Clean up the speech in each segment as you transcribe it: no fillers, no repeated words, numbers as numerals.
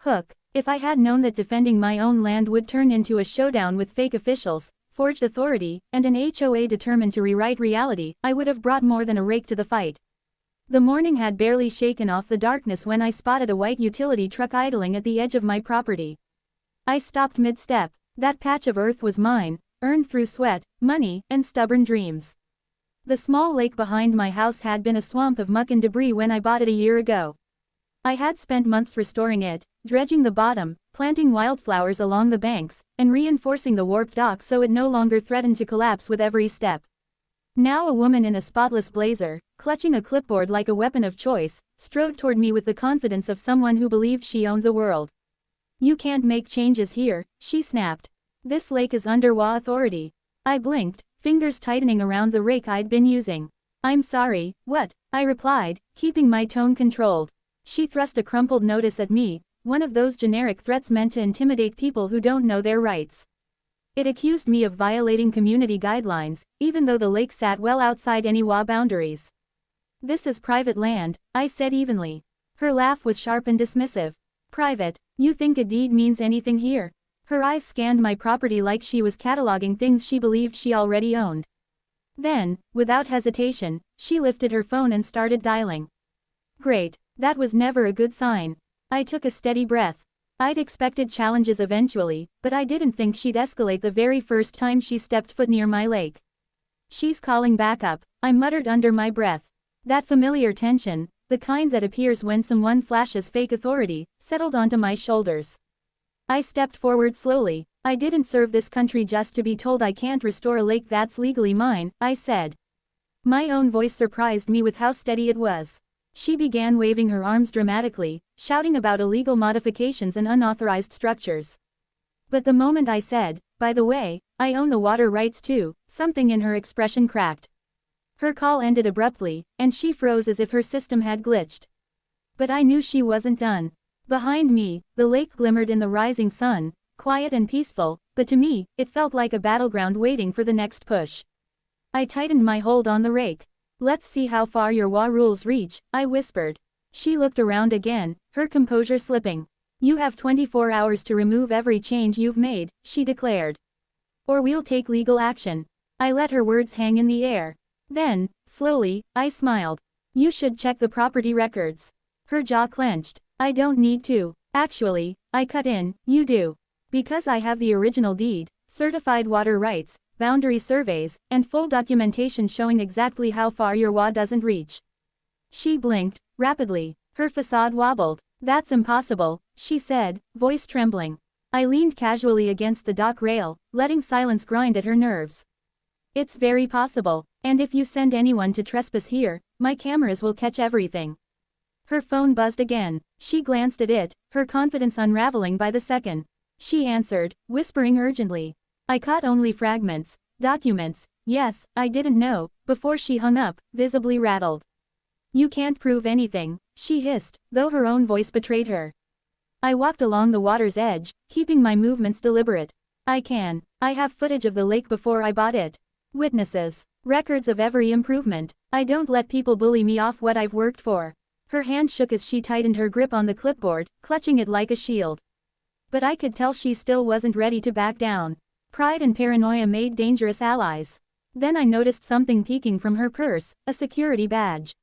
Hook. If I had known that defending my own land would turn into a showdown with fake officials, forged authority, and an HOA determined to rewrite reality, I would have brought more than a rake to the fight. The morning had barely shaken off the darkness when I spotted a white utility truck idling at the edge of my property. I stopped mid-step. That patch of earth was mine, earned through sweat, money, and stubborn dreams. The small lake behind my house had been a swamp of muck and debris when I bought it a year ago. I had spent months restoring it, dredging the bottom, planting wildflowers along the banks, and reinforcing the warped dock so it no longer threatened to collapse with every step. Now a woman in a spotless blazer, clutching a clipboard like a weapon of choice, strode toward me with the confidence of someone who believed she owned the world. "You can't make changes here," she snapped. "This lake is under WA authority." I blinked, fingers tightening around the rake I'd been using. "I'm sorry, what?" I replied, keeping my tone controlled. She thrust a crumpled notice at me, one of those generic threats meant to intimidate people who don't know their rights. It accused me of violating community guidelines, even though the lake sat well outside any WA boundaries. "This is private land," I said evenly. Her laugh was sharp and dismissive. "Private? You think a deed means anything here?" Her eyes scanned my property like she was cataloging things she believed she already owned. Then, without hesitation, she lifted her phone and started dialing. Great. That was never a good sign. I took a steady breath. I'd expected challenges eventually, but I didn't think she'd escalate the very first time she stepped foot near my lake. "She's calling backup," I muttered under my breath. That familiar tension, the kind that appears when someone flashes fake authority, settled onto my shoulders. I stepped forward slowly. "I didn't serve this country just to be told I can't restore a lake that's legally mine," I said. My own voice surprised me with how steady it was. She began waving her arms dramatically, shouting about illegal modifications and unauthorized structures. But the moment I said, "By the way, I own the water rights too," something in her expression cracked. Her call ended abruptly, and she froze as if her system had glitched. But I knew she wasn't done. Behind me, the lake glimmered in the rising sun, quiet and peaceful, but to me, it felt like a battleground waiting for the next push. I tightened my hold on the rake. "Let's see how far your WA rules reach," I whispered. She looked around again, her composure slipping. "You have 24 hours to remove every change you've made," she declared. "Or we'll take legal action." I let her words hang in the air. Then, slowly, I smiled. "You should check the property records." Her jaw clenched. "I don't need to. Actually," I cut in, "you do. Because I have the original deed, certified water rights, boundary surveys, and full documentation showing exactly how far your WA doesn't reach." She blinked, rapidly. Her facade wobbled. "That's impossible," she said, voice trembling. I leaned casually against the dock rail, letting silence grind at her nerves. "It's very possible, and if you send anyone to trespass here, my cameras will catch everything." Her phone buzzed again. She glanced at it, her confidence unraveling by the second. She answered, whispering urgently. I caught only fragments. "Documents, yes, I didn't know," before she hung up, visibly rattled. "You can't prove anything," she hissed, though her own voice betrayed her. I walked along the water's edge, keeping my movements deliberate. "I can. I have footage of the lake before I bought it. Witnesses. Records of every improvement. I don't let people bully me off what I've worked for." Her hand shook as she tightened her grip on the clipboard, clutching it like a shield. But I could tell she still wasn't ready to back down. Pride and paranoia made dangerous allies. Then I noticed something peeking from her purse, a security badge.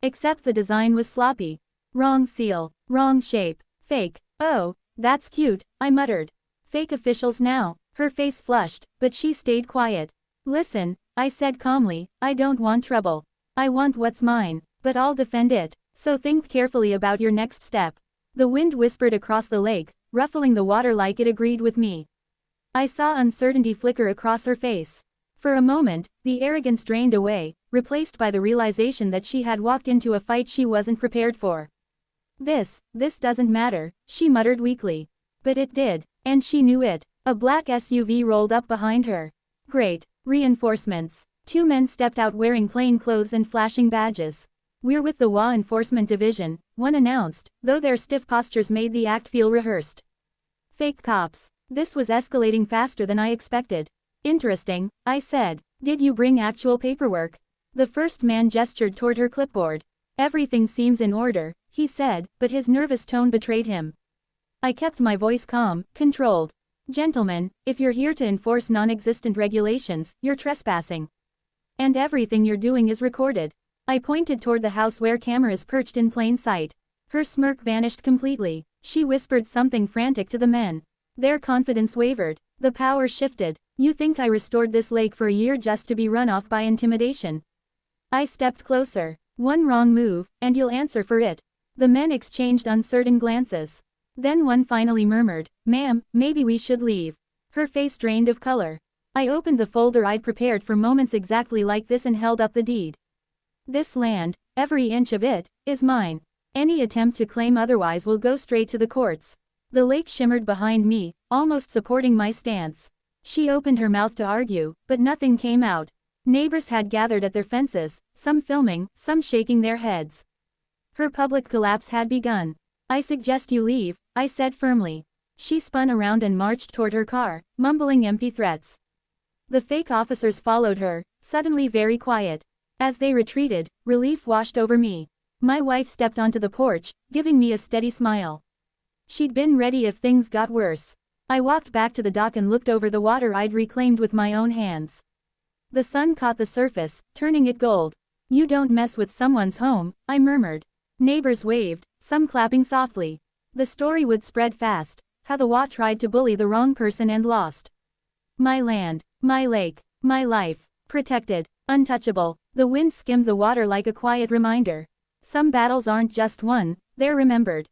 Except the design was sloppy. Wrong seal, wrong shape, fake. "Oh, that's cute," I muttered. "Fake officials now." Her face flushed, but she stayed quiet. "Listen," I said calmly, "I don't want trouble. I want what's mine, but I'll defend it, so think carefully about your next step." The wind whispered across the lake, ruffling the water like it agreed with me. I saw uncertainty flicker across her face. For a moment, the arrogance drained away, replaced by the realization that she had walked into a fight she wasn't prepared for. This doesn't matter," she muttered weakly. But it did, and she knew it. A black SUV rolled up behind her. Great. Reinforcements. Two men stepped out wearing plain clothes and flashing badges. "We're with the WA Enforcement Division," one announced, though their stiff postures made the act feel rehearsed. Fake cops. This was escalating faster than I expected. "Interesting," I said. "Did you bring actual paperwork?" The first man gestured toward her clipboard. "Everything seems in order," he said, but his nervous tone betrayed him. I kept my voice calm, controlled. Gentlemen, if you're here to enforce non-existent regulations, you're trespassing. And everything you're doing is recorded. I pointed toward the house where cameras perched in plain sight. Her smirk vanished completely. She whispered something frantic to the men. Their confidence wavered. The power shifted. You think I restored this lake for a year just to be run off by intimidation? I stepped closer. One wrong move, and you'll answer for it. The men exchanged uncertain glances. Then one finally murmured, "Ma'am, maybe we should leave." Her face drained of color. I opened the folder I'd prepared for moments exactly like this and held up the deed. This land, every inch of it, is mine. Any attempt to claim otherwise will go straight to the courts. The lake shimmered behind me, almost supporting my stance. She opened her mouth to argue, but nothing came out. Neighbors had gathered at their fences, some filming, some shaking their heads. Her public collapse had begun. "I suggest you leave," I said firmly. She spun around and marched toward her car, mumbling empty threats. The fake officers followed her, suddenly very quiet. As they retreated, relief washed over me. My wife stepped onto the porch, giving me a steady smile. She'd been ready if things got worse. I walked back to the dock and looked over the water I'd reclaimed with my own hands. The sun caught the surface, turning it gold. "You don't mess with someone's home," I murmured. Neighbors waved, some clapping softly. The story would spread fast, how the WA tried to bully the wrong person and lost. My land, my lake, my life, protected, untouchable. The wind skimmed the water like a quiet reminder. Some battles aren't just won, they're remembered.